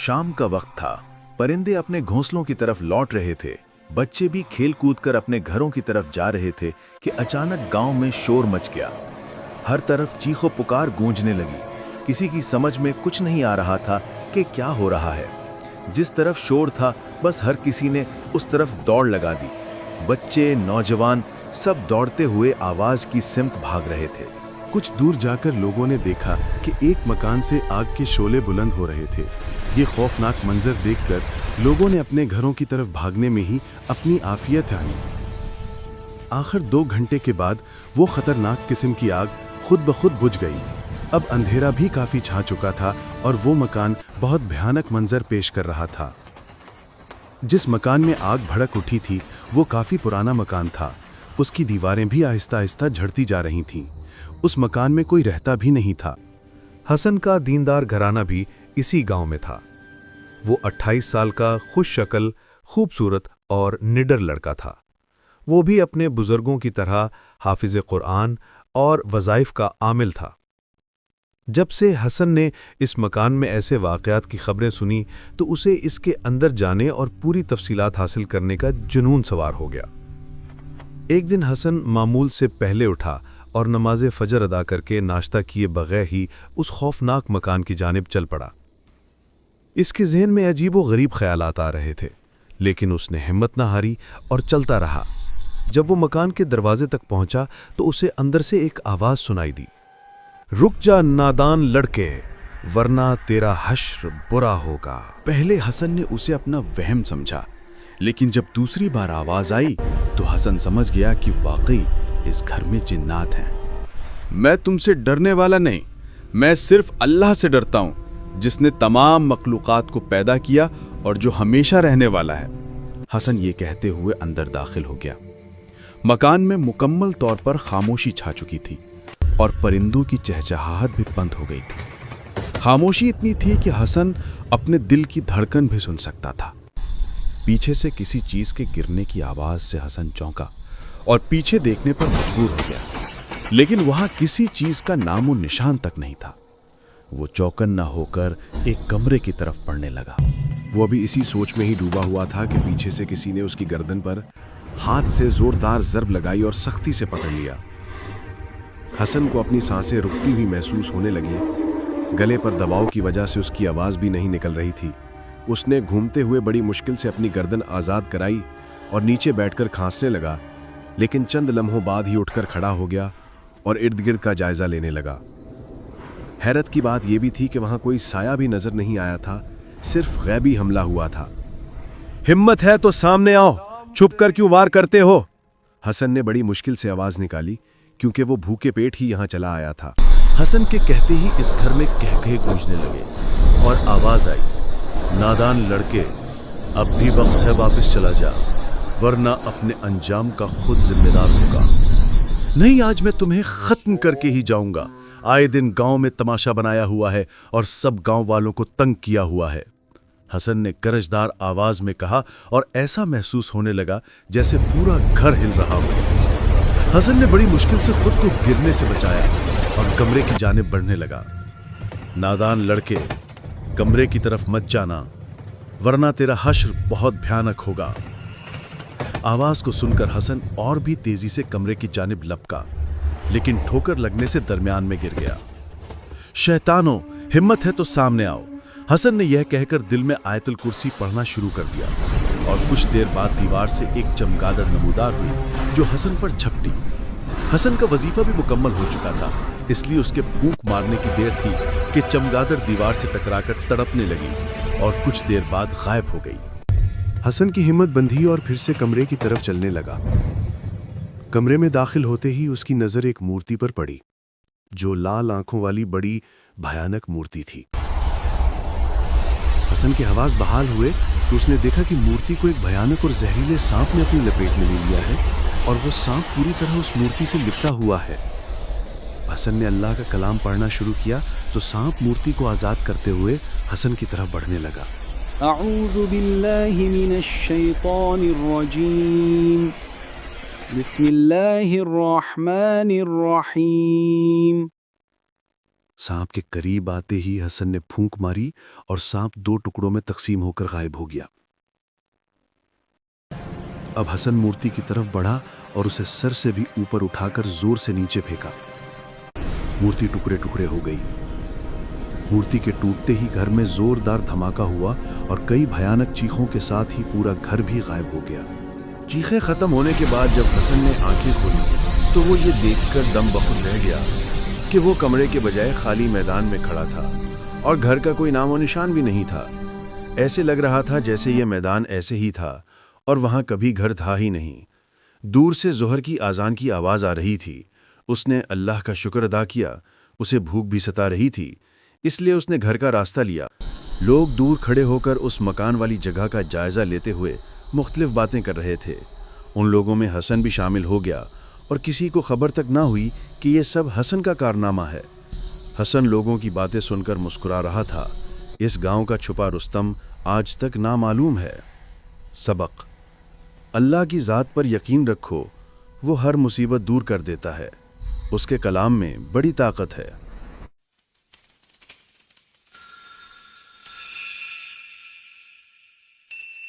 शाम का वक्त था। परिंदे अपने घोंसलों की तरफ लौट रहे थे। बच्चे भी खेल कूद कर अपने घरों की तरफ जा रहे थे कि अचानक गांव में शोर मच गया। हर तरफ चीखो पुकार गूंजने लगी। किसी की समझ में कुछ नहीं आ रहा था कि क्या हो रहा है। जिस तरफ शोर था बस हर किसी ने उस तरफ दौड़ लगा दी। बच्चे, नौजवान सब दौड़ते हुए आवाज की सिमत भाग रहे थे। कुछ दूर जाकर लोगों ने देखा कि एक मकान से आग के शोले बुलंद हो रहे थे। ये खौफनाक मंजर देखकर लोगों ने अपने घरों की तरफ भागने में ही अपनी आफियत आनी। आखिर 2 घंटे के बाद वो खतरनाक किस्म की आग खुद ब खुद बुझ गई। अब अंधेरा भी काफी छा चुका था और वो मकान बहुत भयानक मंजर पेश कर रहा था। जिस मकान में आग भड़क उठी थी वो काफी पुराना मकान था। उसकी दीवारें भी आहिस्ता आहिस्ता झड़ती जा रही थीं। उस मकान में कोई रहता भी नहीं था। हसन का दीनदार घराना भी इसी गांव में था। वो 28 साल का खुश शक्ल, खूबसूरत और निडर लड़का था। वो भी अपने बुजुर्गों की तरह हाफिज कुरान और वज़ाइफ का आमिल था। जब से हसन ने इस मकान में ऐसे वाक़यात की खबरें सुनी तो उसे इसके अंदर जाने और पूरी तफसीलात हासिल करने का जुनून सवार हो गया। एक दिन हसन मामूल से पहले उठा और नमाज फजर अदा करके नाश्ता किए बगैर ही उस खौफनाक मकान की जानिब चल पड़ा। इसके ज़हन में अजीब व गरीब ख्यालात आ रहे थे, लेकिन उसने हिम्मत न हारी और चलता रहा। जब वो मकान के दरवाजे तक पहुंचा तो उसे अंदर से एक आवाज़ सुनाई दी, रुक जा नादान लड़के, वरना तेरा हश्र बुरा होगा। पहले हसन ने उसे अपना वहम समझा, लेकिन जब दूसरी बार आवाज आई तो हसन समझ गया कि वाकई इस घर में जिन्नात हैं। मैं तुमसे डरने वाला नहीं, मैं सिर्फ अल्लाह से डरता हूं, जिसने तमाम मखलूकात को पैदा किया और जो हमेशा रहने वाला है। हसन ये कहते हुए अंदर दाखिल हो गया। मकान में मुकम्मल तौर पर खामोशी छा चुकी थी और परिंदों की चहचहाहट भी बंद हो गई थी। खामोशी इतनी थी कि हसन अपने दिल की धड़कन भी सुन सकता था। पीछे से किसी चीज के गिरने की आवाज से हसन चौंका और पीछे देखने पर मजबूर हो गया, लेकिन वहां किसी चीज का नामो निशान तक नहीं था। वो चौकन्ना होकर एक कमरे की तरफ बढ़ने लगा। वो अभी इसी सोच में ही डूबा हुआ था कि पीछे से किसी ने उसकी गर्दन पर हाथ से जोरदार ज़रब लगाई और सख्ती से पकड़ लिया। हसन को अपनी सांसें रुकती हुई महसूस होने लगी। गले पर दबाव की वजह से उसकी आवाज भी नहीं निकल रही थी। उसने घूमते हुए बड़ी मुश्किल से अपनी गर्दन आज़ाद कराई और नीचे बैठकर खांसने लगा, लेकिन चंद लम्हों बाद ही उठकर खड़ा हो गया और इर्द गिर्द का जायजा लेने लगा। हैरत की बात यह भी थी कि वहां कोई साया भी नजर नहीं आया था, सिर्फ गैबी हमला हुआ था। हिम्मत है तो सामने आओ, छुप कर क्यों वार करते हो? हसन ने बड़ी मुश्किल से आवाज निकाली, क्योंकि वो भूखे पेट ही यहां चला आया था। हसन के कहते ही इस घर में कहकहे गूंजने लगे और आवाज आई, नादान लड़के, अब भी वक्त है वापस चला जा, वरना अपने अंजाम का खुद जिम्मेदार होगा। नहीं, आज मैं तुम्हें खत्म करके ही जाऊंगा। आए दिन गांव में तमाशा बनाया हुआ है और सब गांव वालों को तंग किया हुआ है। हसन ने गरजदार आवाज में कहा और ऐसा महसूस होने लगा जैसे पूरा घर हिल रहा हो। हसन ने बड़ी मुश्किल से खुद को गिरने से बचाया और कमरे की जानिब बढ़ने लगा। नादान लड़के, कमरे की तरफ मत जाना, वरना तेरा हश्र बहुत भयानक होगा। आवाज को सुनकर हसन और भी तेजी से कमरे की जानिब लपका, लेकिन ठोकर लगने से दरमियान में गिर गया। शैतानों, हिम्मत है तो सामने आओ। हसन ने यह कहकर दिल में आयतुल कुर्सी पढ़ना शुरू कर दिया और कुछ देर बाद दीवार से एक चमगादड़ नमूदार हुई जो हसन पर झपटी। हसन का वजीफा भी मुकम्मल हो चुका था, इसलिए उसके फूंक मारने की देर थी कि चमगादड़ दीवार से टकराकर तड़पने लगी और कुछ देर बाद गायब हो गई। हसन की हिम्मत बंधी और फिर से कमरे की तरफ चलने लगा। कमरे में दाखिल होते ही उसकी नजर एक मूर्ति पर पड़ी, जो लाल आंखों वाली बड़ी भयानक मूर्ति थी। हसन के हवास बहाल हुए तो उसने देखा कि मूर्ति को एक भयानक और जहरीले सांप ने अपनी लपेट में ले लिया है और वो सांप पूरी तरह उस मूर्ति से लिपटा हुआ है। हसन ने अल्लाह का कलाम पढ़ना शुरू किया तो सांप मूर्ति को आज़ाद करते हुए हसन की तरफ बढ़ने लगा। अऊज़ु बिल्लाहि मिनश शैतानिर रजीम, बिस्मिल्लाहिर रहमानिर रहीम। सांप के करीब आते ही हसन ने फूंक मारी और सांप 2 टुकड़ों में तकसीम होकर गायब हो गया। अब हसन मूर्ति की तरफ बढ़ा और उसे सर से भी ऊपर उठाकर जोर से नीचे फेंका। मूर्ति टुकड़े टुकड़े हो गई। मूर्ति के टूटते ही घर में जोरदार धमाका हुआ और कई भयानक चीखों के साथ ही पूरा घर भी गायब हो गया। चीखें खत्म होने के बाद जब हसन ने आंखें खोली तो वो ये देखकर दम बखुद रह गया कि वो कमरे के बजाय खाली मैदान में खड़ा था और घर का कोई नामो निशान भी नहीं था। ऐसे लग रहा था जैसे ये मैदान ऐसे ही था और वहां कभी घर था ही नहीं। दूर से जोहर की आज़ान की आवाज़ आ रही थी। उसने अल्लाह का शुक्र अदा किया। उसे भूख भी सता रही थी, इसलिए उसने घर का रास्ता लिया। लोग दूर खड़े होकर उस मकान वाली जगह का जायज़ा लेते हुए मुख्तलिफ बातें कर रहे थे। उन लोगों में हसन भी शामिल हो गया और किसी को खबर तक ना हुई कि ये सब हसन का कारनामा है। हसन लोगों की बातें सुनकर मुस्कुरा रहा था। इस गांव का छुपा रुस्तम आज तक नामालूम है। सबक: अल्लाह की ज़ात पर यकीन रखो, वो हर मुसीबत दूर कर देता है। उसके कलाम में बड़ी ताकत है।